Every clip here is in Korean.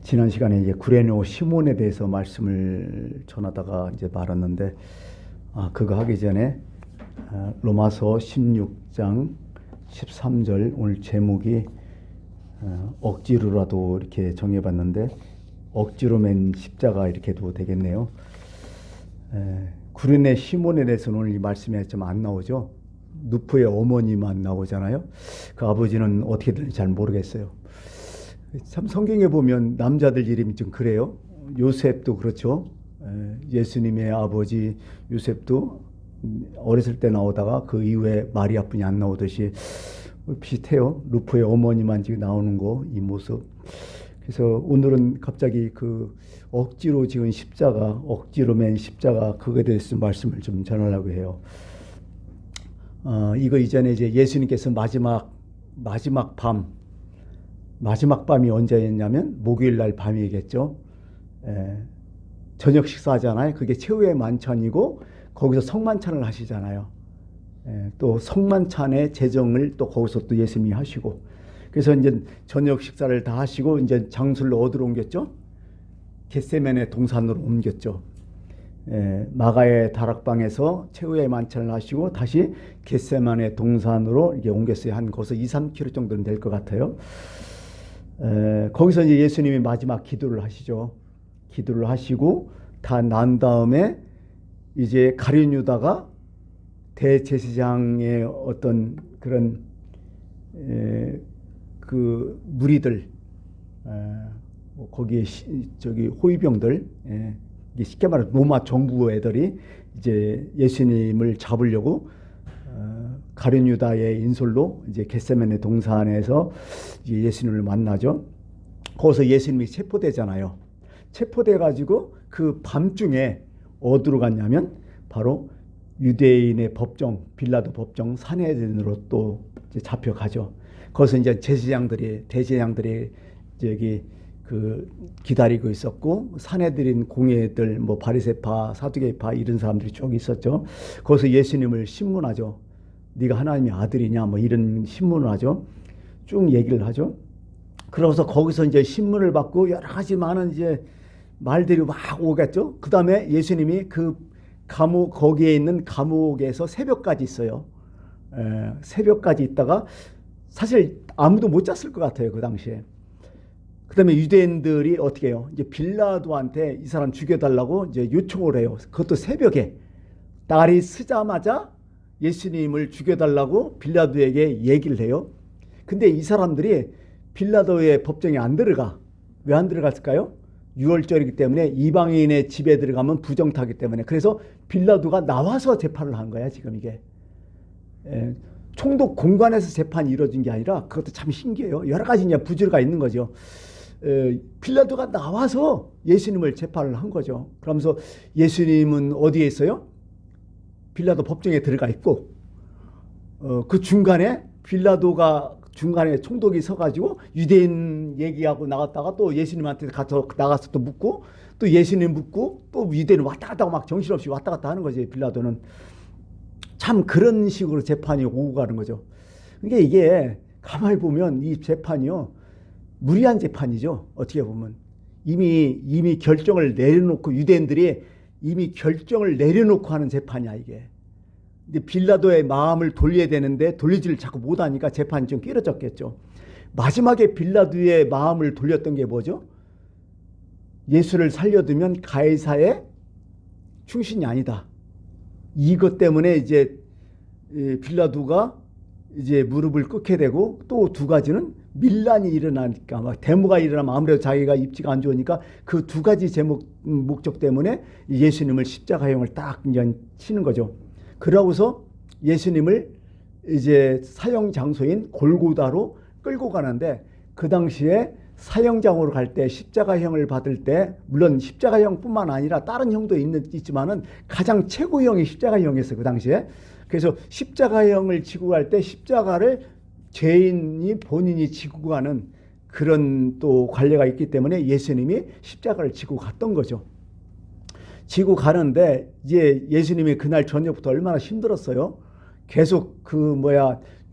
지난 시간에 이제 구레네 시몬에 대해서 말씀을 전하다가 이제 말았는데, 그거 하기 전에 로마서 16장 13절 오늘 제목이 억지로라도 이렇게 정해봤는데, 억지로 맨 십자가 이렇게 도 되겠네요. 구레네 시몬에 대해서는 오늘 이 말씀에 좀 안 나오죠. 누프의 어머니만 나오잖아요. 그 아버지는 어떻게 되는지 잘 모르겠어요. 참 성경에 보면 남자들 이름이 좀 그래요. 요셉도 그렇죠. 예수님의 아버지 요셉도 어렸을 때 나오다가 그 이후에 마리아뿐이 안 나오듯이 비슷해요. 루프의 어머니만 지금 나오는 거, 이 모습. 그래서 오늘은 갑자기 그 억지로 지은 십자가, 억지로 맨 십자가, 그거에 대해서 말씀을 좀 전하려고 해요. 이거 이전에 이제 예수님께서 마지막 밤이 언제였냐면 목요일 날 밤이겠죠. 저녁 식사하잖아요. 그게 최후의 만찬이고 거기서 성만찬을 하시잖아요. 또 성만찬의 제정을 또 거기서 또 예수님이 하시고, 그래서 이제 저녁 식사를 다 하시고 이제 장소를 어디로 옮겼죠? 겟세마네 동산으로 옮겼죠. 마가의 다락방에서 최후의 만찬을 하시고 다시 겟세마네 동산으로 이게 옮겼어요. 한 거기서 2-3km 정도는 될 것 같아요. 거기서 이제 예수님이 마지막 기도를 하시죠. 기도를 하시고 다 난 다음에 이제 가룟 유다가 대제사장의 어떤 그런 그 무리들, 거기에 저기 호위병들, 쉽게 말해 로마 정부 애들이 이제 예수님을 잡으려고 가룟 유다의 인솔로 이제 겟세마네 동산에서 이제 예수님을 만나죠. 거기서 예수님이 체포되잖아요. 체포돼 가지고 그 밤중에 어디로 갔냐면 바로 유대인의 법정, 빌라도 법정 산헤드린으로 또 이제 잡혀가죠. 거기서 이제 대제사장들이 저기 그 기다리고 있었고, 산헤드린 공회들, 뭐 바리새파, 사두개파 이런 사람들이 쭉 있었죠. 거기서 예수님을 신문하죠. 네가 하나님의 아들이냐, 뭐 이런 신문을 하죠. 쭉 얘기를 하죠. 그러고서 거기서 이제 신문을 받고 여러 가지 많은 이제 말들이 막 오겠죠. 그 다음에 예수님이 그 감옥, 거기에 있는 감옥에서 새벽까지 있어요. 새벽까지 있다가 사실 아무도 못 잤을 것 같아요, 그 당시에. 그 다음에 유대인들이 어떻게 해요? 이제 빌라도한테 이 사람 죽여달라고 이제 요청을 해요. 그것도 새벽에. 날이 쓰자마자 예수님을 죽여달라고 빌라도에게 얘기를 해요. 근데 이 사람들이 빌라도의 법정에 안 들어가. 왜 안 들어갔을까요? 유월절이기 때문에 이방인의 집에 들어가면 부정타기 때문에. 그래서 빌라도가 나와서 재판을 한 거야, 지금 이게. 총독 공관에서 재판이 이루어진 게 아니라, 그것도 참 신기해요. 여러 가지 이제 부조리가 있는 거죠. 빌라도가 나와서 예수님을 재판을 한 거죠. 그러면서 예수님은 어디에 있어요? 빌라도 법정에 들어가 있고, 그 중간에 빌라도가 중간에 총독이 서가지고 유대인 얘기하고 나갔다가 또 예수님한테 나가서 또 묻고, 또 예수님 묻고, 또 유대인 왔다 갔다 하고 막 정신없이 왔다 갔다 하는 거지. 빌라도는 참 그런 식으로 재판이 오고 가는 거죠. 그러니까 이게 가만히 보면 이 재판이요, 무리한 재판이죠. 어떻게 보면 이미 결정을 내려놓고, 유대인들이 이미 결정을 내려놓고 하는 재판이야 이게. 근데 빌라도의 마음을 돌려야 되는데 돌리지를 자꾸 못하니까 재판이 좀 길어졌겠죠. 마지막에 빌라도의 마음을 돌렸던 게 뭐죠? 예수를 살려두면 가이사의 충신이 아니다. 이것 때문에 이제 빌라도가 이제 무릎을 꿇게 되고, 또 두 가지는 밀란이 일어나니까, 막 데모가 일어나면 아무래도 자기가 입지가 안 좋으니까 그 두 가지 목적 때문에 예수님을 십자가형을 딱 이제 치는 거죠. 그러고서 예수님을 이제 사형 장소인 골고다로 끌고 가는데, 그 당시에 사형장으로 갈 때 십자가형을 받을 때, 물론 십자가형뿐만 아니라 다른 형도 있지만은 가장 최고형이 십자가형이었어요, 그 당시에. 그래서 십자가형을 지고 갈 때 십자가를 죄인이 본인이 지고 가는 그런 또 관례가 있기 때문에 예수님이 십자가를 지고 갔던 거죠. 지고 가는데 이제 예수님이 그날 저녁부터 얼마나 힘들었어요. 계속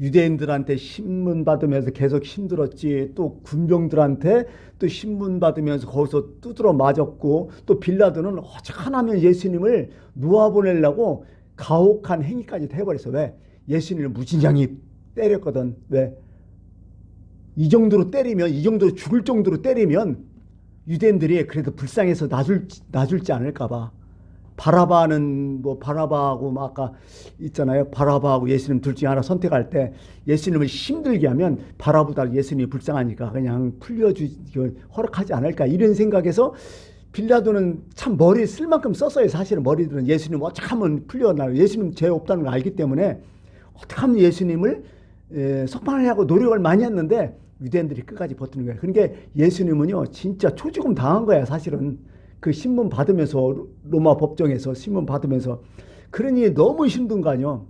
유대인들한테 신문 받으면서 계속 힘들었지. 또 군병들한테 또 신문 받으면서 거기서 두드러 맞았고, 또 빌라도는 오직 하나면 예수님을 놓아보내려고 가혹한 행위까지 해버렸어. 왜? 예수님을 무진장이 때렸거든. 왜? 이 정도로 때리면, 이 정도로 죽을 정도로 때리면 유대인들이 그래도 불쌍해서 놔줄지 않을까봐. 바라바는 뭐 바라바하고 뭐 아까 있잖아요. 바라바하고 예수님 둘 중에 하나 선택할 때 예수님을 힘들게 하면 바라보다 예수님이 불쌍하니까 그냥 허락하지 않을까, 이런 생각에서 빌라도는 참 머리 쓸 만큼 썼어요. 사실은 머리들은 예수님 어떻게 하면 풀려나요. 예수님 죄 없다는 걸 알기 때문에 어떻게 하면 예수님을 석방하려고 노력을 많이 했는데 유대인들이 끝까지 버티는 거예요. 그러니까 예수님은요 진짜 초지금 당한 거야. 사실은 그 신문 받으면서, 로마 법정에서 신문 받으면서. 그러니 너무 힘든 거 아니요.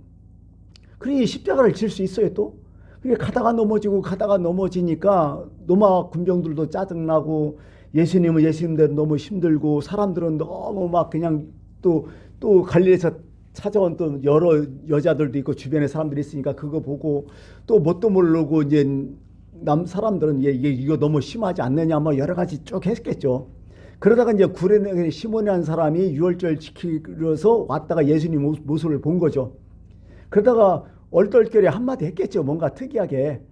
그러니 십자가를 질 수 있어요. 또 그러니까 가다가 넘어지고 가다가 넘어지니까 로마 군병들도 짜증나고, 예수님은 예수님대로 너무 힘들고, 사람들은 너무 막 그냥 또 갈릴리에서 찾아온 또 여러 여자들도 있고 주변에 사람들이 있으니까 그거 보고 또 뭣도 모르고 이제 남 사람들은 이거 너무 심하지 않느냐 뭐 여러 가지 쭉 했겠죠. 그러다가 이제 구레네 시몬이라는 사람이 유월절 지키려서 왔다가 예수님 모습을 본 거죠. 그러다가 얼떨결에 한마디 했겠죠. 뭔가 특이하게.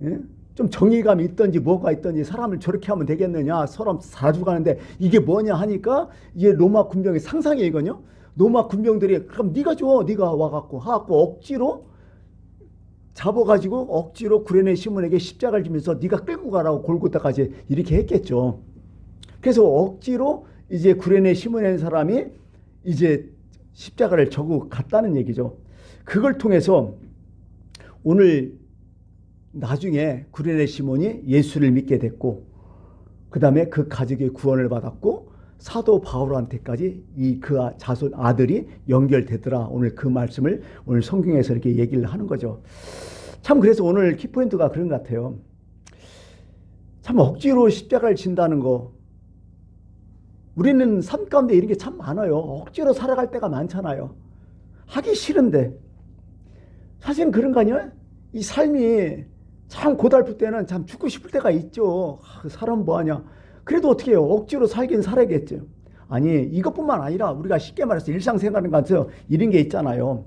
예? 좀 정의감이 있든지 뭐가 있든지, 사람을 저렇게 하면 되겠느냐, 사람 사주 가는데 이게 뭐냐 하니까 이게 로마 군병의 상상이거든요. 로마 군병들이 그럼 네가 줘, 네가 와갖고 하갖고 억지로 잡아가지고 억지로 구레네 시몬에게 십자가를 지면서 네가 끌고 가라고 골고다까지 이렇게 했겠죠. 그래서 억지로 이제 구레네 시몬이라는 사람이 이제 십자가를 져고 갔다는 얘기죠. 그걸 통해서 오늘 나중에 구레네 시몬이 예수를 믿게 됐고, 그 다음에 그 가족의 구원을 받았고, 사도 바울한테까지 그 자손 아들이 연결되더라. 오늘 그 말씀을 오늘 성경에서 이렇게 얘기를 하는 거죠. 참 그래서 오늘 키포인트가 그런 것 같아요. 참 억지로 십자가를 진다는 거, 우리는 삶 가운데 이런 게 참 많아요. 억지로 살아갈 때가 많잖아요. 하기 싫은데. 사실은 그런 거 아니에요? 이 삶이 참 고달플 때는 참 죽고 싶을 때가 있죠. 사람 뭐하냐. 그래도 어떻게 해요? 억지로 살긴 살아야겠죠. 아니, 이것뿐만 아니라 우리가 쉽게 말해서 일상생활에 가서 이런 게 있잖아요.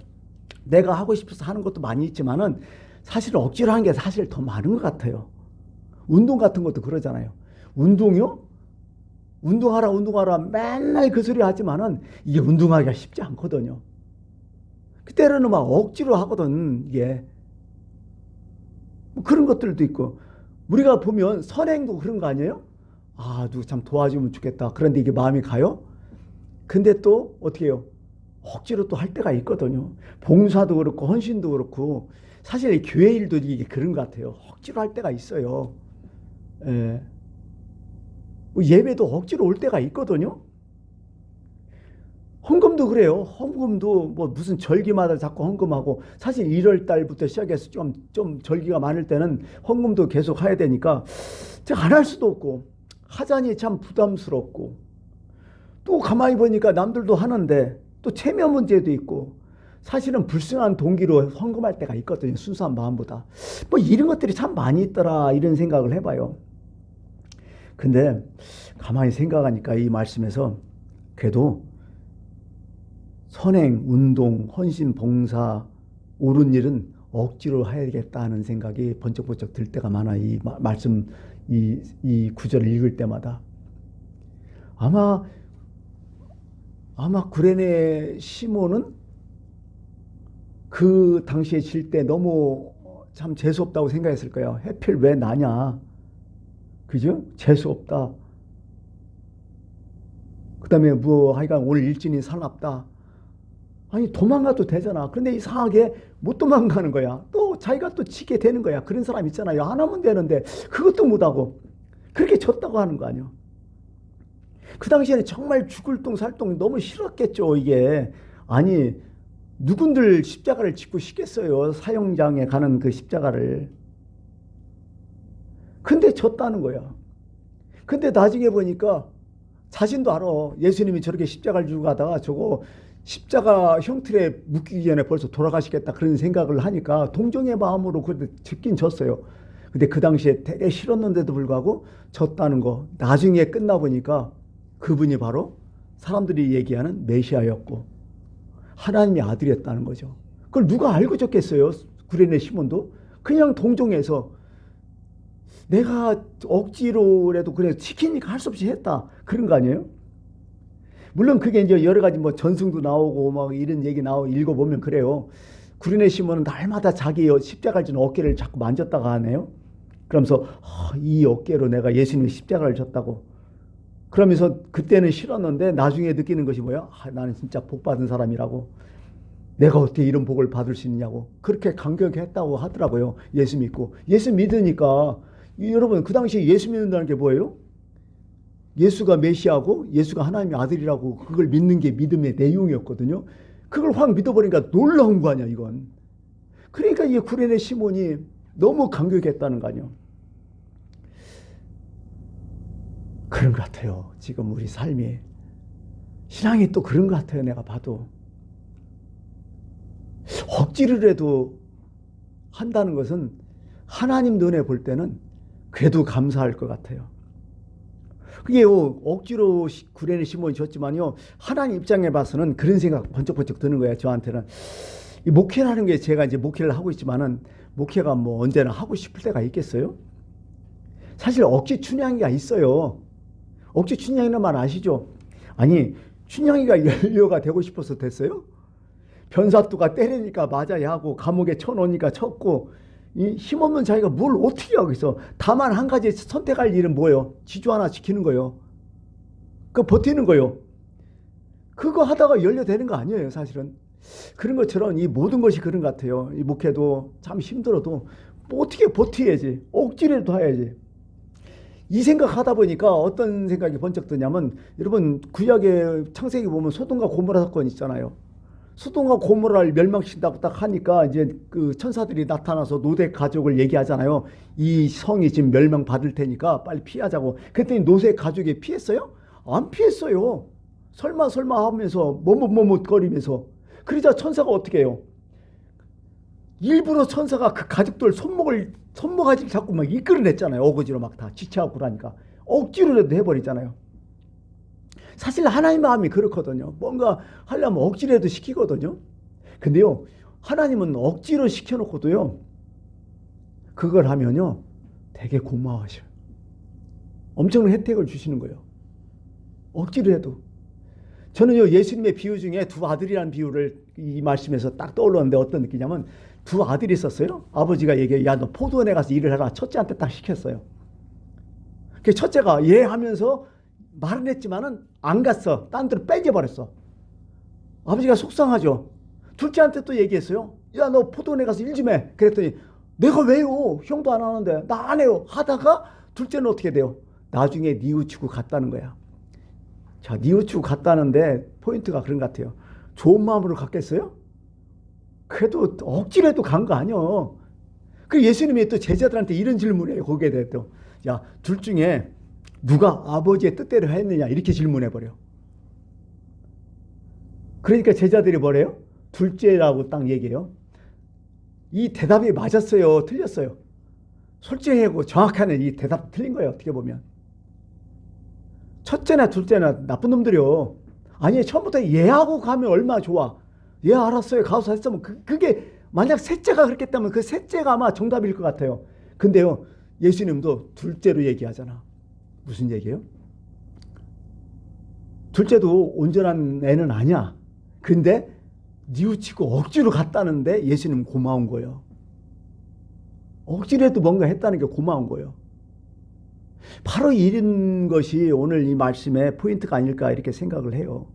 내가 하고 싶어서 하는 것도 많이 있지만은 사실 억지로 하는 게 사실 더 많은 것 같아요. 운동 같은 것도 그러잖아요. 운동이요? 운동하라 맨날 그 소리 하지만은 이게 운동하기가 쉽지 않거든요. 그때는 막 억지로 하거든. 이게 뭐 그런 것들도 있고, 우리가 보면 선행도 그런 거 아니에요? 아, 누구 참 도와주면 좋겠다. 그런데 이게 마음이 가요? 근데 또 어떻게 해요? 억지로 또 할 때가 있거든요. 봉사도 그렇고 헌신도 그렇고, 사실 교회 일도 이게 그런 것 같아요. 억지로 할 때가 있어요. 예. 예배도 억지로 올 때가 있거든요. 헌금도 그래요. 헌금도 뭐 무슨 절기마다 자꾸 헌금하고, 사실 1월 달부터 시작해서 좀 절기가 많을 때는 헌금도 계속 해야 되니까 안 할 수도 없고, 하자니 참 부담스럽고, 또 가만히 보니까 남들도 하는데 또 체면 문제도 있고, 사실은 불순한 동기로 헌금할 때가 있거든요. 순수한 마음보다. 뭐 이런 것들이 참 많이 있더라, 이런 생각을 해봐요. 근데 가만히 생각하니까 이 말씀에서 그래도 선행, 운동, 헌신, 봉사, 옳은 일은 억지로 해야겠다는 생각이 번쩍번쩍 들 때가 많아. 이 말씀, 이 구절을 읽을 때마다. 아마 구레네 시몬은 그 당시에 질 때 너무 참 재수없다고 생각했을 거예요. 하필 왜 나냐. 그죠? 재수없다. 그 다음에 뭐 하여간 오늘 일진이 사납다. 아니, 도망가도 되잖아. 그런데 이상하게 못 도망가는 거야. 또 자기가 또 지게 되는 거야. 그런 사람 있잖아요. 안 하면 되는데 그것도 못하고 그렇게 졌다고 하는 거 아니야. 그 당시에는 정말 죽을 똥 살 똥 너무 싫었겠죠. 이게. 아니, 누군들 십자가를 짓고 싶겠어요. 사형장에 가는 그 십자가를. 근데 졌다는 거야. 근데 나중에 보니까 자신도 알아. 예수님이 저렇게 십자가를 지고 가다가 저거 십자가 형틀에 묶이기 전에 벌써 돌아가시겠다 그런 생각을 하니까 동정의 마음으로 그래도 졌긴 졌어요. 근데 그 당시에 되게 싫었는데도 불구하고 졌다는 거 나중에 끝나보니까 그분이 바로 사람들이 얘기하는 메시아였고 하나님의 아들이었다는 거죠. 그걸 누가 알고 졌겠어요? 구레네 시몬도 그냥 동정해서 내가 억지로라도 그래 시키니까 할 수 없이 했다 그런 거 아니에요? 물론 그게 이제 여러 가지 뭐 전승도 나오고 막 이런 얘기 나오고 읽어보면 그래요. 구레네 시몬은 날마다 자기 십자가를 진 어깨를 자꾸 만졌다가 하네요. 그러면서 이 어깨로 내가 예수님의 십자가를 졌다고. 그러면서 그때는 싫었는데 나중에 느끼는 것이 뭐야? 나는 진짜 복 받은 사람이라고. 내가 어떻게 이런 복을 받을 수 있냐고. 그렇게 감격했다고 하더라고요. 예수 믿고. 예수 믿으니까 여러분 그 당시에 예수 믿는다는 게 뭐예요? 예수가 메시아고 예수가 하나님의 아들이라고 그걸 믿는 게 믿음의 내용이었거든요. 그걸 확 믿어버리니까 놀라운 거 아니야 이건. 그러니까 이 구레네 시몬이 너무 감격했다는 거 아니에요. 그런 것 같아요. 지금 우리 삶이. 신앙이 또 그런 것 같아요. 내가 봐도. 억지로라도 한다는 것은 하나님 눈에 볼 때는 그래도 감사할 것 같아요. 그게 억지로 구레네 시몬이 줬지만요. 하나님 입장에 봐서는 그런 생각 번쩍번쩍 드는 거예요. 저한테는. 이 목회라는 게 제가 이제 목회를 하고 있지만은 목회가 뭐 언제나 하고 싶을 때가 있겠어요? 사실 억지 춘향이가 있어요. 억지 춘향이란 말 아시죠? 아니 춘향이가 연료가 되고 싶어서 됐어요? 변사또가 때리니까 맞아야 하고 감옥에 쳐놓으니까 쳤고 이 힘없는 자기가 뭘 어떻게 하고 있어. 다만 한 가지 선택할 일은 뭐예요? 지주 하나 지키는 거예요. 그 버티는 거예요. 그거 하다가 연료되는 거 아니에요 사실은. 그런 것처럼 이 모든 것이 그런 것 같아요. 이 목회도 참 힘들어도 뭐 어떻게 버텨야지. 억지라도 해야지. 이 생각하다 보니까 어떤 생각이 번쩍 드냐면 여러분 구약의 창세기 보면 소돔과 고모라 사건 있잖아요. 소돔과 고모라를 멸망시킨다고 딱 하니까 이제 그 천사들이 나타나서 노대 가족을 얘기하잖아요. 이 성이 지금 멸망받을 테니까 빨리 피하자고. 그랬더니 노대 가족이 피했어요? 안 피했어요. 설마 하면서 머뭇거리면서. 그러자 천사가 어떻게 해요? 일부러 천사가 그 가족들 손모가지를 자꾸 막 이끌어냈잖아요. 어거지로 막 다 지체하고 그러니까. 억지로라도 해버리잖아요. 사실 하나님 마음이 그렇거든요. 뭔가 하려면 억지로라도 시키거든요. 근데요. 하나님은 억지로 시켜놓고도요. 그걸 하면요. 되게 고마워하셔요. 엄청난 혜택을 주시는 거예요. 억지로 해도. 저는요. 예수님의 비유 중에 두 아들이라는 비유를 이 말씀에서 딱 떠올랐는데 어떤 느끼냐면 두 아들이 있었어요. 아버지가 얘기해. 야, 너 포도원에 가서 일을 해라. 첫째한테 딱 시켰어요. 그 첫째가 예 하면서 말은 했지만은 안 갔어. 딴 데로 빼져버렸어. 아버지가 속상하죠. 둘째한테 또 얘기했어요. 야, 너 포도원에 가서 일 좀 해. 그랬더니 내가 왜요? 형도 안 하는데. 나 안 해요. 하다가 둘째는 어떻게 돼요? 나중에 뉘우치고 갔다는 거야. 자, 뉘우치고 갔다는데 포인트가 그런 것 같아요. 좋은 마음으로 갔겠어요? 그래도 억지로도 간 거 아니요. 그 예수님이 또 제자들한테 이런 질문을 해요. 거기에 대해 또. 야, 둘 중에 누가 아버지의 뜻대로 했느냐 이렇게 질문해버려. 그러니까 제자들이 뭐래요? 둘째라고 딱 얘기해요. 이 대답이 맞았어요? 틀렸어요? 솔직하고 정확한 이 대답 틀린 거예요. 어떻게 보면. 첫째나 둘째나 나쁜 놈들이요. 아니 처음부터 얘하고 가면 얼마나 좋아. 얘 알았어요. 가서 했으면 그게 만약 셋째가 그렇게 했다면 그 셋째가 아마 정답일 것 같아요. 근데요. 예수님도 둘째로 얘기하잖아. 무슨 얘기예요? 둘째도 온전한 애는 아니야. 근데 뉘우치고 억지로 갔다는데 예수님은 고마운 거예요. 억지로라도 뭔가 했다는 게 고마운 거예요. 바로 이런 것이 오늘 이 말씀의 포인트가 아닐까 이렇게 생각을 해요.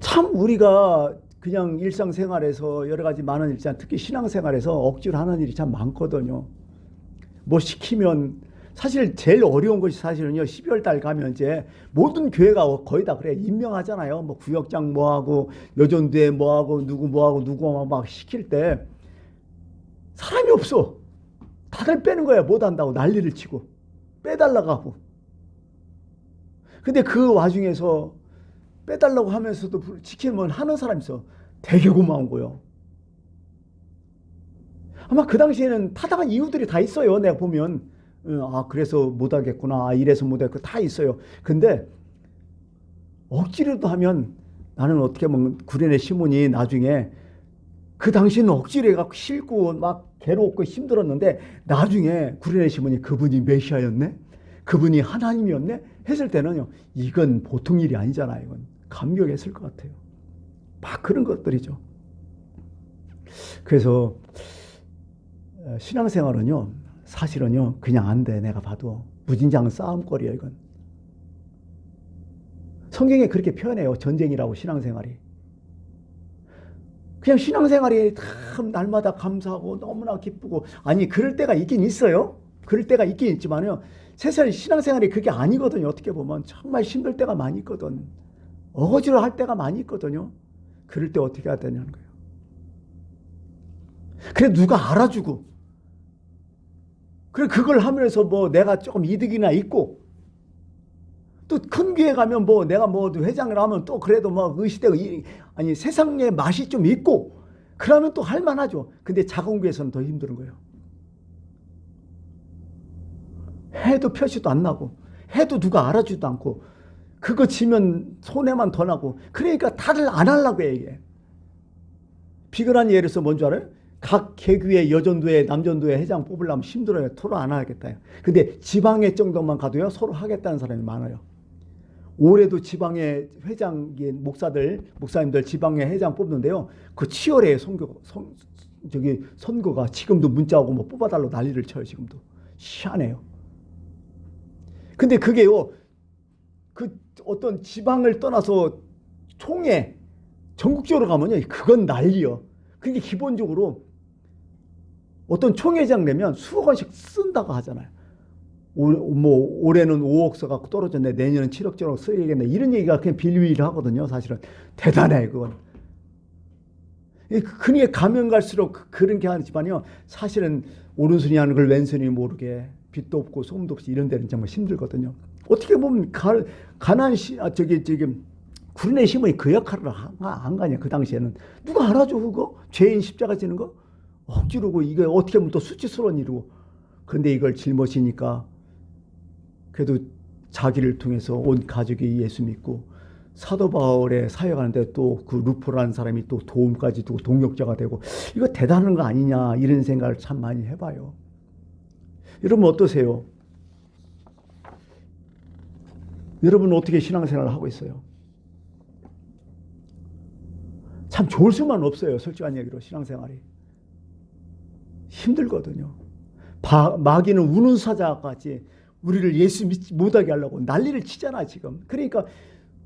참 우리가 그냥 일상생활에서 여러 가지 많은 일, 특히 신앙생활에서 억지로 하는 일이 참 많거든요. 뭐 시키면 사실 제일 어려운 것이 사실은요. 12월 달 가면 이제 모든 교회가 거의 다 그래. 임명하잖아요. 뭐 구역장 뭐하고 여전대 뭐하고 누구 뭐하고 누구 막 시킬 때 사람이 없어. 다들 빼는 거야. 못한다고 난리를 치고 빼달라고 하고. 근데 그 와중에서 빼달라고 하면서도 지키면 하는 사람이 있어. 되게 고마운 거요. 아마 그 당시에는 타당한 이유들이 다 있어요. 내가 보면 그래서 못하겠구나, 이래서 못하겠구나, 다 있어요. 근데 억지로도 하면, 나는 어떻게 보면 구레네 시몬이 나중에, 그 당시에는 억지로 해갖고 싫고 막 괴롭고 힘들었는데, 나중에 구레네 시몬이 그분이 메시아였네, 그분이 하나님이었네 했을 때는요, 이건 보통 일이 아니잖아요. 이건 감격했을 것 같아요. 막 그런 것들이죠. 그래서 신앙생활은요, 사실은요, 그냥 안 돼. 내가 봐도 무진장 싸움거리야 이건. 성경에 그렇게 표현해요. 전쟁이라고, 신앙생활이. 그냥 신앙생활이 참 날마다 감사하고 너무나 기쁘고, 아니 그럴 때가 있긴 있어요. 그럴 때가 있긴 있지만요, 세상 신앙생활이 그게 아니거든요. 어떻게 보면 정말 힘들 때가 많이 있거든. 어거지로 할 때가 많이 있거든요. 그럴 때 어떻게 해야 되냐는 거예요. 그래 누가 알아주고, 그래 그걸 하면서 뭐 내가 조금 이득이나 있고, 또 큰 교회 가면 뭐 내가 뭐 회장을 하면 또 그래도 뭐 의시되고, 아니 세상의 맛이 좀 있고, 그러면 또 할만하죠. 근데 작은 교회에서는 더 힘든 거예요. 해도 표시도 안 나고, 해도 누가 알아주지도 않고, 그거 지면 손해만 더 나고, 그러니까 다들 안 하려고 해. 이게 비근한 예로서 뭔 줄 알아요? 각 개교회, 여전도회, 남전도회 회장 뽑으려면 힘들어요. 서로 안 하겠다. 근데 지방회 정도만 가도요, 서로 하겠다는 사람이 많아요. 올해도 지방회 회장, 목사님들 지방회 회장 뽑는데요, 그 치열해요. 선거가 지금도 문자 오고 뭐 뽑아달라고 난리를 쳐요. 지금도 희한해요. 근데 그게요, 그 어떤 지방을 떠나서 총회 전국적으로 가면요, 그건 난리요. 그게 기본적으로 어떤 총회장 되면 수억 원씩 쓴다고 하잖아요. 올해는 5억 써갖고 떨어졌네, 내년은 7억 정도 써야겠네, 이런 얘기가 그냥 빌빌하거든요. 사실은 대단해 그건. 그러니까 가면 갈수록 그런 게 하지만요, 사실은 오른손이 하는 걸 왼손이 모르게, 빛도 없고 소음도 없이 이런 데는 정말 힘들거든요. 어떻게 보면 가난 구레네 시몬이 그 역할을 안 가냐. 그 당시에는 누가 알아줘 그거? 죄인 십자가 지는 거 억지로고, 이게 어떻게 보면 또 수치스러운 일이고. 그런데 이걸 짊어지니까 그래도 자기를 통해서 온 가족이 예수 믿고, 사도 바울의 사역하는데 또 그 루포라는 사람이 또 도움까지 두고 동역자가 되고, 이거 대단한 거 아니냐, 이런 생각을 참 많이 해봐요. 여러분 어떠세요? 여러분은 어떻게 신앙생활을 하고 있어요? 참 좋을 수만 없어요. 솔직한 얘기로 신앙생활이 힘들거든요. 마귀는 우는 사자같이 우리를 예수 믿지 못하게 하려고 난리를 치잖아 지금. 그러니까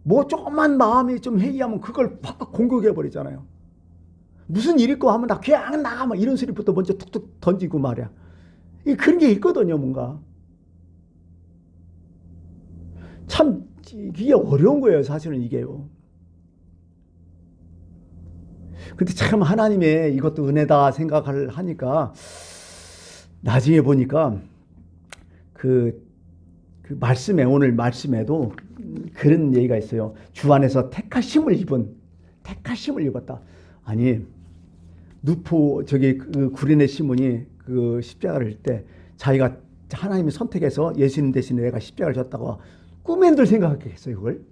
뭐 조금만 마음이 좀 해이하면 그걸 팍 공격해 버리잖아요. 무슨 일 있고 하면 나 그냥 나가, 막 이런 소리부터 먼저 툭툭 던지고 말이야. 그런 게 있거든요. 뭔가 참 이게 어려운 거예요. 사실은 이게요. 근데 참 하나님의 이것도 은혜다 생각을 하니까, 나중에 보니까 그 말씀에, 오늘 말씀에도 그런 얘기가 있어요. 주 안에서 택하심을 입었다. 아니 그 구레네 시몬이 그 십자가를 할 때 자기가 하나님이 선택해서 예수님 대신에 내가 십자가를 졌다고 꿈엔들 생각했겠어요. 그걸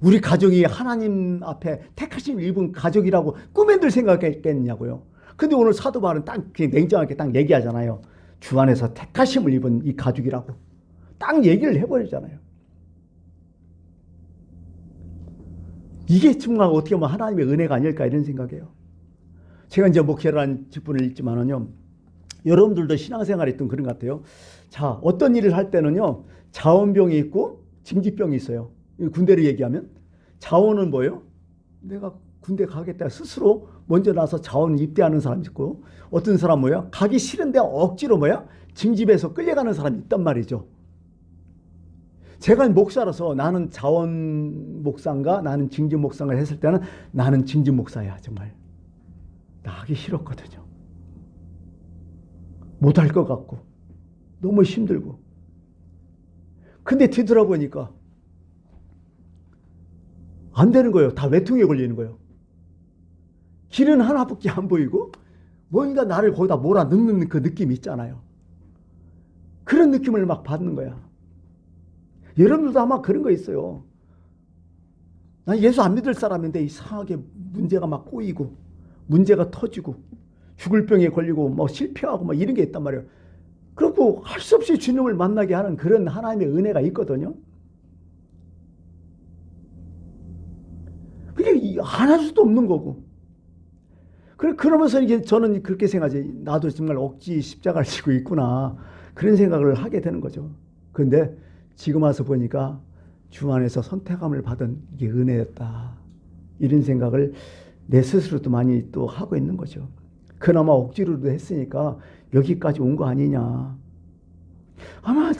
우리 가족이 하나님 앞에 택하심 입은 가족이라고 꿈엔들 생각했겠냐고요. 근데 오늘 사도 바울은 딱 그냥 냉정하게 딱 얘기하잖아요. 주 안에서 택하심을 입은 이 가족이라고 딱 얘기를 해버리잖아요. 이게 정말 어떻게 보면 하나님의 은혜가 아닐까, 이런 생각이에요. 제가 이제 목회라는 직분을 있지만은요, 여러분들도 신앙생활에 있던 그런 것 같아요. 자, 어떤 일을 할 때는요, 자원병이 있고 징집병이 있어요. 군대를 얘기하면 자원은 뭐예요? 내가 군대 가겠다 스스로 먼저 나서 자원 입대하는 사람이 있고, 어떤 사람 뭐예요? 가기 싫은데 억지로 뭐예요? 징집에서 끌려가는 사람이 있단 말이죠. 제가 목사라서 나는 자원 목사인가 나는 징집 목사인가 했을 때는 나는 징집 목사야. 정말 나가기 싫었거든요. 못할 것 같고 너무 힘들고. 근데 뒤돌아보니까 안 되는 거예요. 다 외통에 걸리는 거예요. 길은 하나밖에 안 보이고 뭔가 나를 거기다 몰아넣는 그 느낌이 있잖아요. 그런 느낌을 막 받는 거야. 여러분들도 아마 그런 거 있어요. 난 예수 안 믿을 사람인데 이상하게 문제가 막 꼬이고 문제가 터지고 죽을 병에 걸리고 뭐 실패하고 막 이런 게 있단 말이에요. 그리고 할 수 없이 주님을 만나게 하는 그런 하나님의 은혜가 있거든요. 그게 안 할 수도 없는 거고. 그러면서 이게 저는 그렇게 생각하지. 나도 정말 억지 십자가를 지고 있구나. 그런 생각을 하게 되는 거죠. 그런데 지금 와서 보니까 주 안에서 선택함을 받은 이게 은혜였다. 이런 생각을 내 스스로도 많이 또 하고 있는 거죠. 그나마 억지로도 했으니까 여기까지 온 거 아니냐. 아마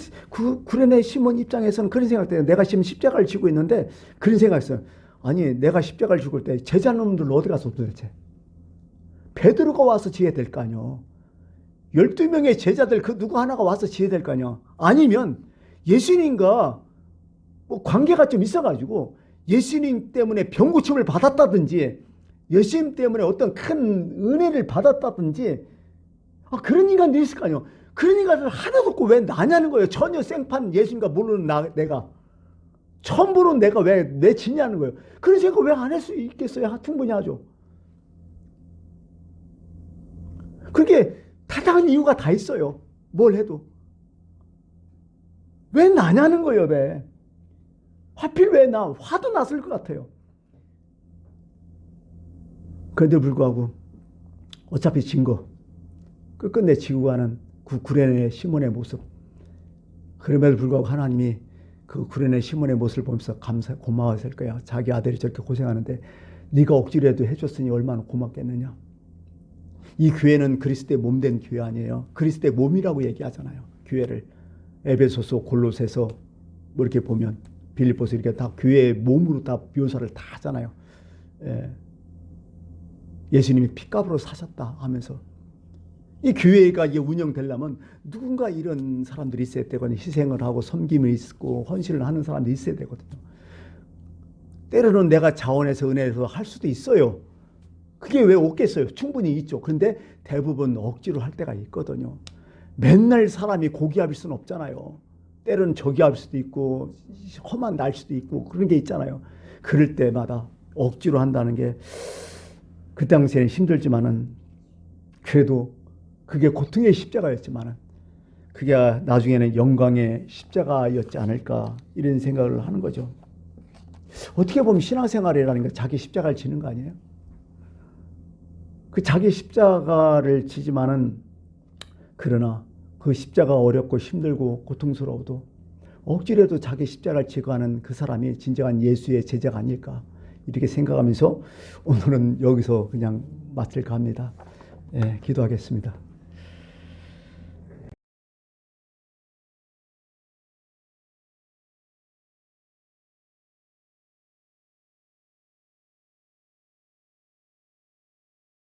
구레네 시몬 입장에서는 그런 생각돼요. 내가 지금 십자가를 지고 있는데 그런 생각했어요. 아니 내가 십자가를 지고 때 제자놈들 어디 가서 도대체. 베드로가 와서 지어야 될 거 아니요. 12명의 제자들 그 누구 하나가 와서 지어야 될 거 아니요. 아니면 예수님과 뭐 관계가 좀 있어가지고 예수님 때문에 병고침을 받았다든지 예수님 때문에 어떤 큰 은혜를 받았다든지 그런 인간들이 있을 거 아니요. 그런 인간들 하나도 없고 왜 나냐는 거예요. 전혀 생판 예수님과 모르는 내가. 처음 보는 내가 왜 지냐는 거예요. 그런 생각 왜 안 할 수 있겠어요? 충분히 하죠. 그게 타당한 이유가 다 있어요. 뭘 해도. 왜 나냐는 거예요. 왜. 하필 왜 나. 화도 났을 것 같아요. 그런데 불구하고 어차피 진 거 끝끝내 지고 가는 그 구레네 시몬의 모습. 그럼에도 불구하고 하나님이 그 구레네 시몬의 모습을 보면서 고마웠을 거야. 자기 아들이 저렇게 고생하는데 네가 억지로라도 해줬으니 얼마나 고맙겠느냐. 이 교회는 그리스도의 몸된 교회 아니에요. 그리스도의 몸이라고 얘기하잖아요. 교회를. 에베소서, 골로새서 뭐 이렇게 보면 빌립보서 이렇게 다 교회의 몸으로 다 묘사를 다 하잖아요. 예수님이 핏값으로 사셨다 하면서 이 교회가 이게 운영되려면 누군가 이런 사람들이 있어야 되거든요. 희생을 하고 섬김을 있고 헌신을 하는 사람들이 있어야 되거든요. 때로는 내가 자원해서 은혜에서 할 수도 있어요. 그게 왜 없겠어요? 충분히 있죠. 그런데 대부분 억지로 할 때가 있거든요. 맨날 사람이 고기압일 수는 없잖아요. 때로는 저기압일 수도 있고 험한 날 수도 있고 그런 게 있잖아요. 그럴 때마다 억지로 한다는 게 그 당시에는 힘들지만은 그래도 그게 고통의 십자가였지만은 그게 나중에는 영광의 십자가였지 않을까 이런 생각을 하는 거죠. 어떻게 보면 신앙생활이라는 게 자기 십자가를 지는 거 아니에요? 그 자기 십자가를 지지만은 그러나 그 십자가 어렵고 힘들고 고통스러워도 억지로도 자기 십자가를 지고 하는 그 사람이 진정한 예수의 제자가 아닐까 이렇게 생각하면서 오늘은 여기서 그냥 마칠까 합니다. 기도하겠습니다.